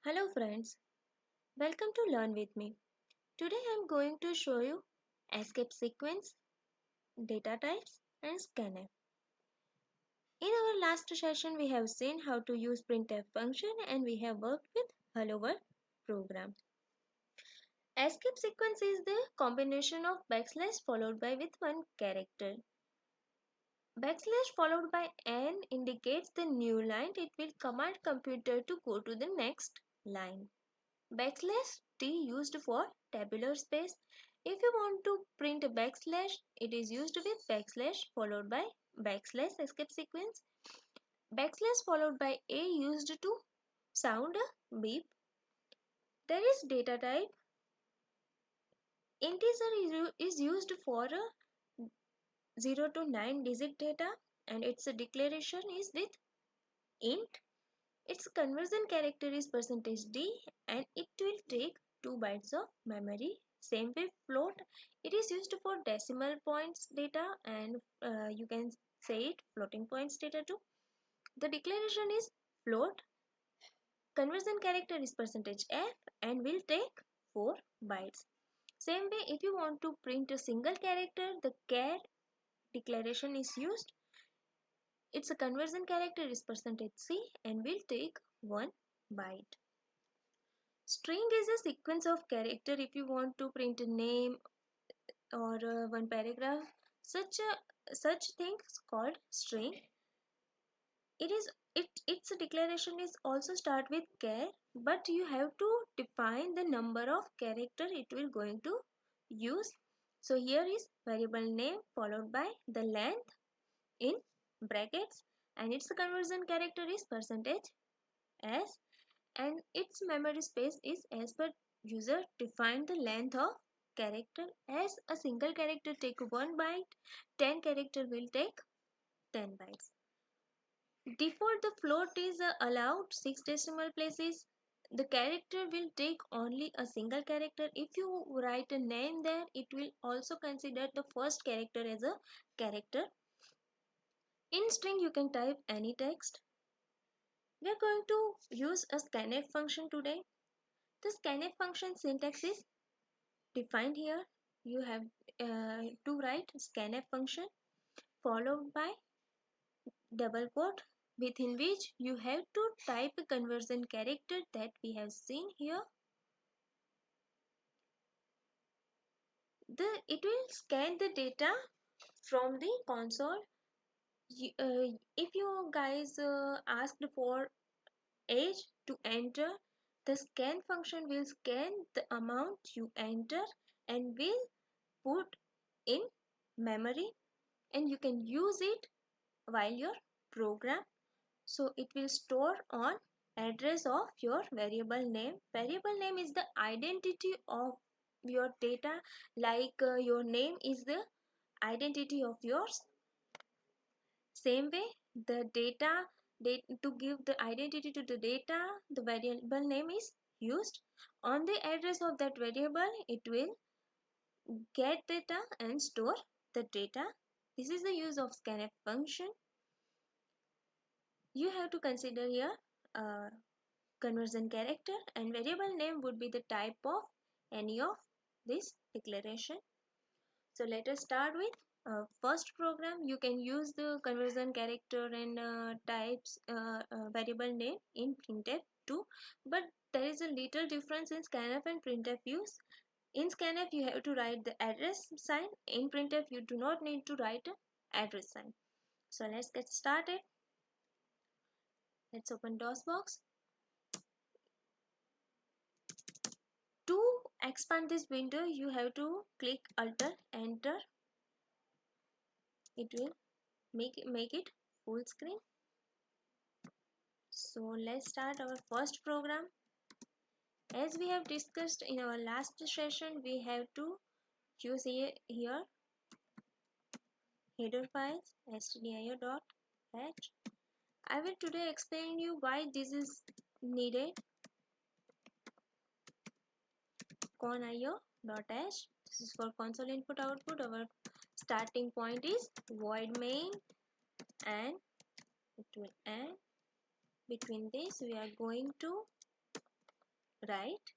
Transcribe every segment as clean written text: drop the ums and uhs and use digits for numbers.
Hello friends, welcome to Learn with me. Today I am going to show you escape sequence, data types and scanf. In our last session we have seen how to use printf function and we have worked with hello world program. Escape sequence is the combination of backslash followed by with one character. Backslash followed by n indicates the new line. It will command computer to go to the next line. Backslash T used for tabular space. If you want to print a backslash, it is used with backslash followed by backslash escape sequence. Backslash followed by A used to sound a beep. There is data type. Integer is used for a 0 to 9 digit data and its declaration is with int. Its conversion character is %d and it will take 2 bytes of memory. Same way float, it is used for decimal points data and you can say it floating points data too. The declaration is float, conversion character is %f and will take 4 bytes. Same way if you want to print a single character, the char declaration is used. Its conversion character is %c and will take 1 byte. String is a sequence of character. If you want to print a name or one paragraph, such things called string. Its declaration is also start with char, but you have to define the number of character it will going to use. So here is variable name followed by the length in brackets and its conversion character is %s and its memory space is as per user defined the length of character. As a single character take 1 byte, 10 character will take 10 bytes. Default the float is allowed 6 decimal places. The character will take only a single character. If you write a name there, it will also consider the first character as a character. In string you can type any text. We are going to use a scanf function today. The scanf function syntax is defined here. You have to write scanf function followed by double quote within which you have to type a conversion character that we have seen here. It will scan the data from the console. If you guys asked for age to enter, the scan function will scan the amount you enter and will put in memory and you can use it while your program. So it will store on address of your variable name. Variable name is the identity of your data, like your name is the identity of yours. Same way the to give the identity to the data, the variable name is used. On the address of that variable it will get data and store the data. This is the use of scanf function. You have to consider here conversion character and variable name would be the type of any of this declaration. So let us start with first program. You can use the conversion character and types variable name in printf too, but there is a little difference in scanf and printf use. In scanf you have to write the address sign. In printf you do not need to write a address sign. So let's get started. Let's open DOSBox. To expand this window you have to click Alt Enter. It will make it full screen. So let's start our first program. As we have discussed in our last session, we have to choose here header files stdio.h. I will today explain you why this is needed. conio.h. This is for console input output. Our starting point is void main and it will end. Between this we are going to write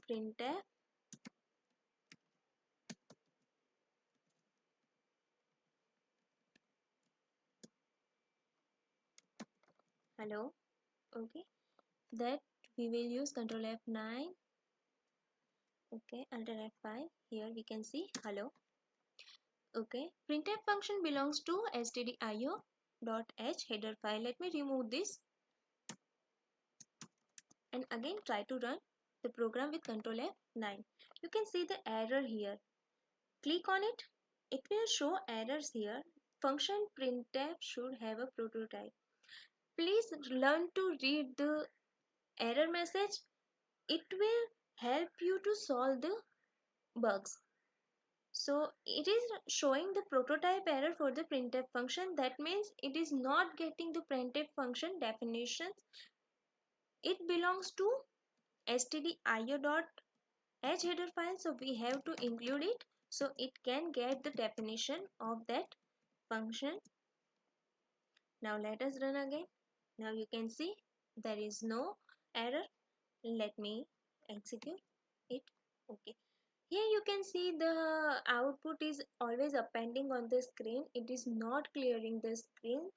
printf hello. Okay, that we will use control F9. Okay, under F5 here we can see hello. Okay, printf function belongs to stdio.h header file. Let me remove this and again try to run the program with control F9. You can see the error here. Click on it. It will show errors here. Function printf should have a prototype. Please learn to read the error message. It will help you to solve the bugs. So it is showing the prototype error for the printf function. That means it is not getting the printf function definitions. It belongs to stdio.h header file, so we have to include it so it can get the definition of that function. Now let us run again. Now you can see there is no error. Let me execute it. Okay, here you can see the output is always appending on the screen. It is not clearing the screen.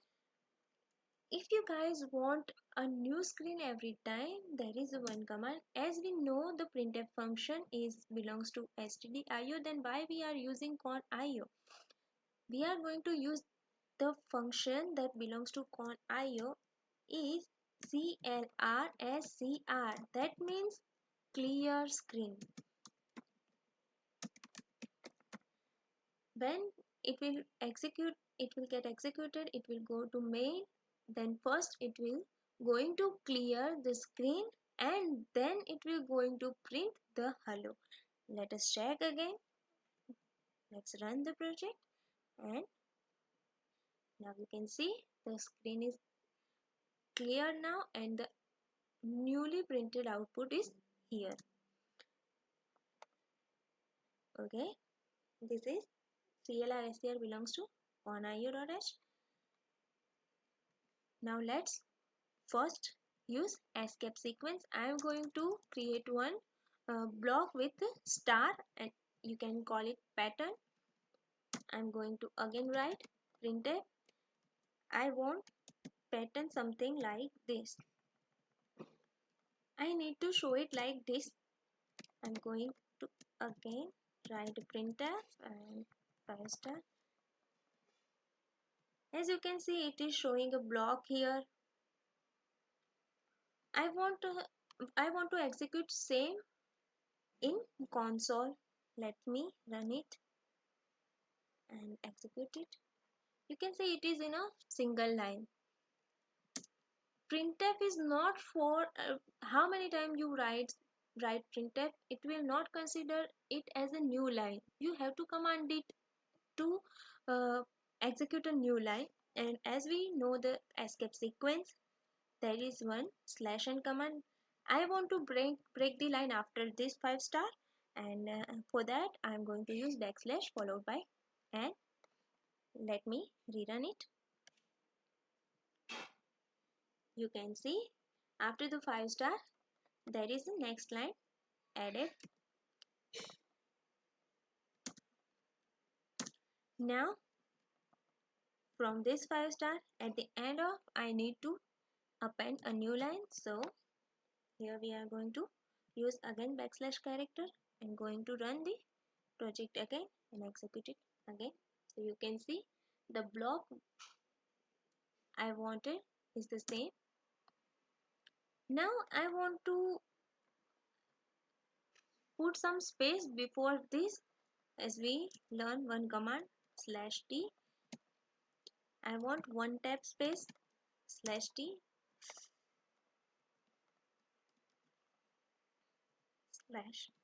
If you guys want a new screen every time, there is one command. As we know the printf function is belongs to stdio, then why we are using conio? We are going to use the function that belongs to conio is clrscr. That means clear screen. When it will execute, it will get executed, it will go to main, then first it will going to clear the screen and then it will going to print the hello. Let us check again. Let's run the project and now you can see the screen is clear now and the newly printed output is here. Okay, this is clrscr belongs to conio.h. Now let's first use escape sequence. I am going to create one block with star and you can call it pattern. I am going to again write printf. I want pattern something like this. I need to show it like this. I'm going to again write printf and 5 star. As you can see, it is showing a block here. I want to execute same in console. Let me run it and execute it. You can see it is in a single line. Printf is not for how many times you write printf. It will not consider it as a new line. You have to command it to execute a new line. And as we know the escape sequence, there is one /n command. I want to break the line after this 5 star, and for that I am going to use backslash followed by and let me rerun it. You can see after the 5 star there is the next line added. Now from this 5 star at the end of I need to append a new line, so here we are going to use again backslash character and going to run the project again and execute it again. So you can see the block I wanted is the same. Now I want to put some space before this. As we learn one command /t, I want one tab space /t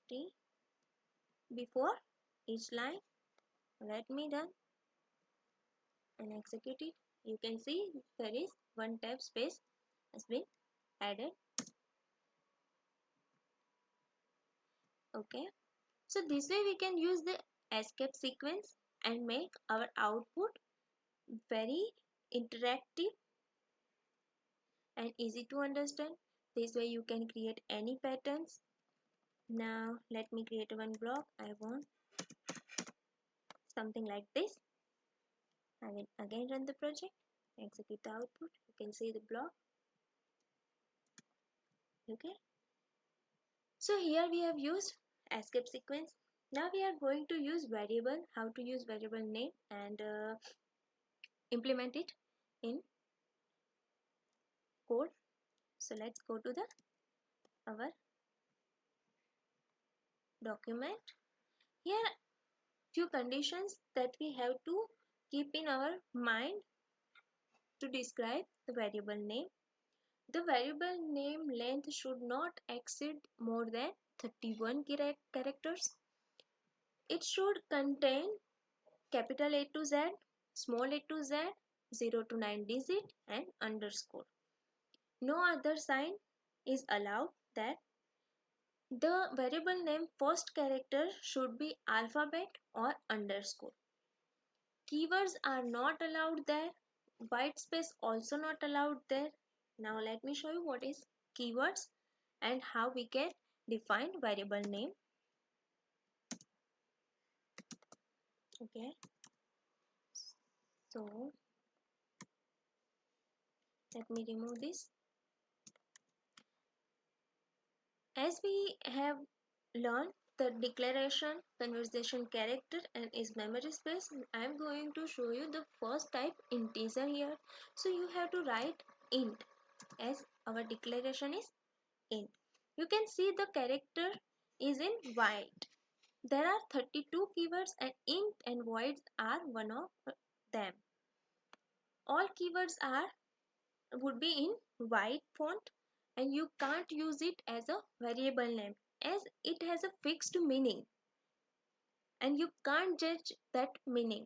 /t before each line. Let me run and execute it. You can see there is one tab space has been added. Okay, so this way we can use the escape sequence and make our output very interactive and easy to understand. This way you can create any patterns. Now let me create one block. I want something like this. I will again run the project, execute the output. You can see the block. Okay. So here we have used escape sequence. Now we are going to use variable, how to use variable name and implement it in code. So let's go to the our document. Here few conditions that we have to keep in our mind to describe the variable name. The variable name length should not exceed more than 31 characters. It should contain capital A to Z, small a to Z, 0 to 9 digit and underscore. No other sign is allowed. That the variable name first character should be alphabet or underscore. Keywords are not allowed there. White space also not allowed there. Now let me show you what is keywords and how we can define variable name. Okay. So let me remove this. As we have learned the declaration, conversation character and its memory space, I am going to show you the first type, integer here. So you have to write int as our declaration is int. You can see the character is in white. There are 32 keywords and int and voids are one of them. All keywords would be in white font and you can't use it as a variable name as it has a fixed meaning and you can't judge that meaning.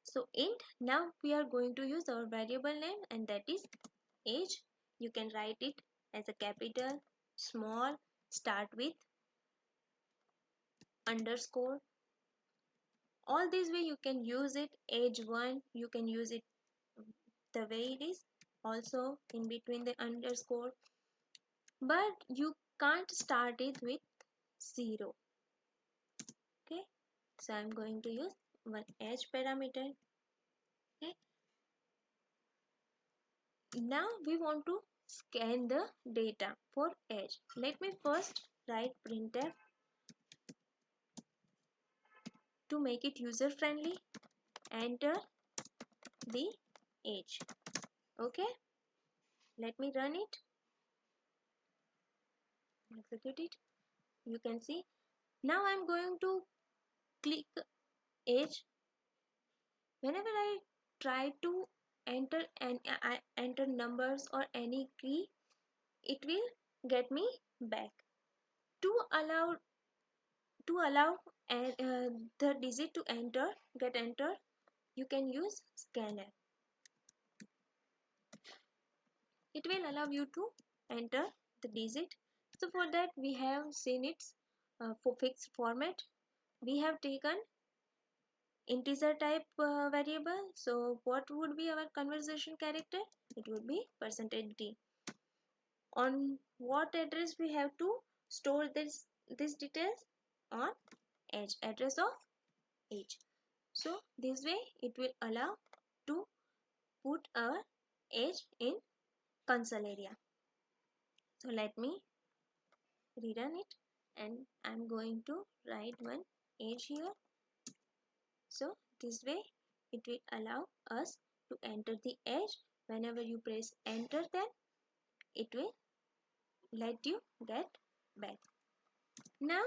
So int, now we are going to use our variable name and that is age. You can write it as a capital, small, start with underscore. All this way you can use it. Age 1, you can use it the way it is, also in between the underscore, but you can't start it with 0. Okay, so I'm going to use one age parameter. Okay, now we want to scan the data for age. Let me first write printf to make it user friendly. Enter the age. Okay, let me run it, execute it. You can see now I'm going to click age. Whenever I try to enter and I enter numbers or any key, it will get me back. To allow the digit to get entered, you can use scanner. It will allow you to enter the digit. So for that we have seen its for fixed format. We have taken integer type variable. So what would be our conversation character? It would be %d. On what address we have to store this details? On age, address of age. So this way it will allow to put our age in console area. So let me rerun it and I'm going to write one age here. So this way it will allow us to enter the age. Whenever you press enter, then it will let you get back. Now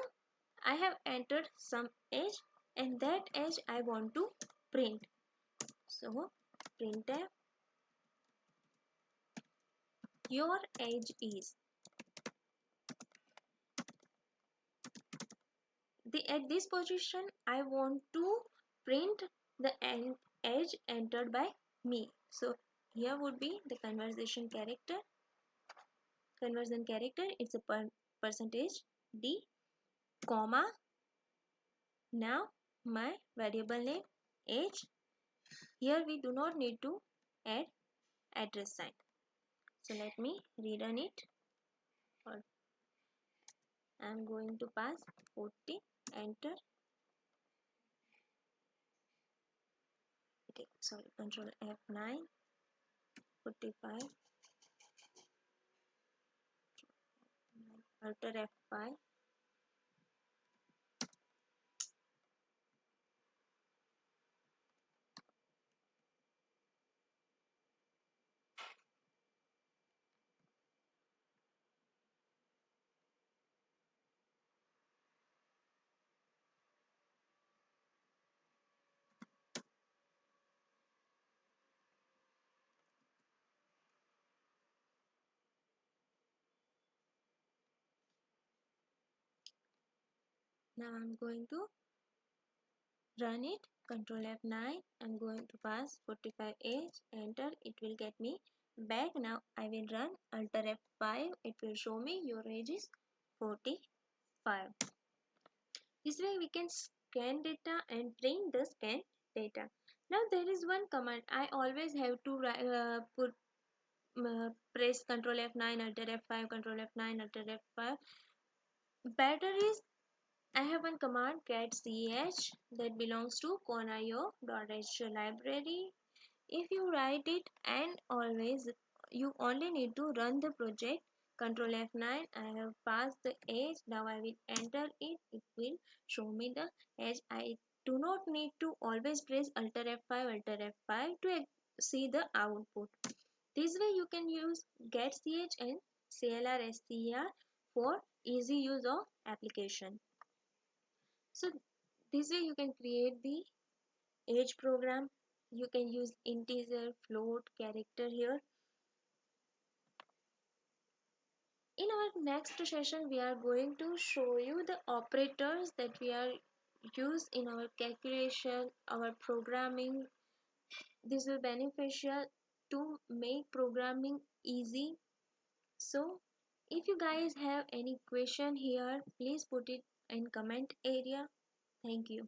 I have entered some age and that age I want to print. So printf your age is. At this position I want to print the age entered by me. So here would be the conversion character. It's a percentage d, comma. Now my variable name age. Here we do not need to add address sign. So let me rerun it. or I'm going to pass 40, enter. Okay, sorry, control F9, 45, alter F5. Now I'm going to run it, control F9. I'm going to pass 45 age, enter. It will get me back. Now I will run alter F5. It will show me your age is 45. This way we can scan data and print the scanned data. Now there is one command I always have to press control F9, alter F5, control F9, alter F5. Better is I have one command cat ch that belongs to conio.h library. If you write it and always you only need to run the project, control F9. I have passed the age. Now I will enter it. It will show me the age. I do not need to always press alter F5 to see the output. This way you can use getch and clr for easy use of application. So this way you can create the age program. You can use integer, float, character here. In our next session, we are going to show you the operators that we are use in our calculation, our programming. This will beneficial to make programming easy. So if you guys have any question here, please put it in comment area. Thank you.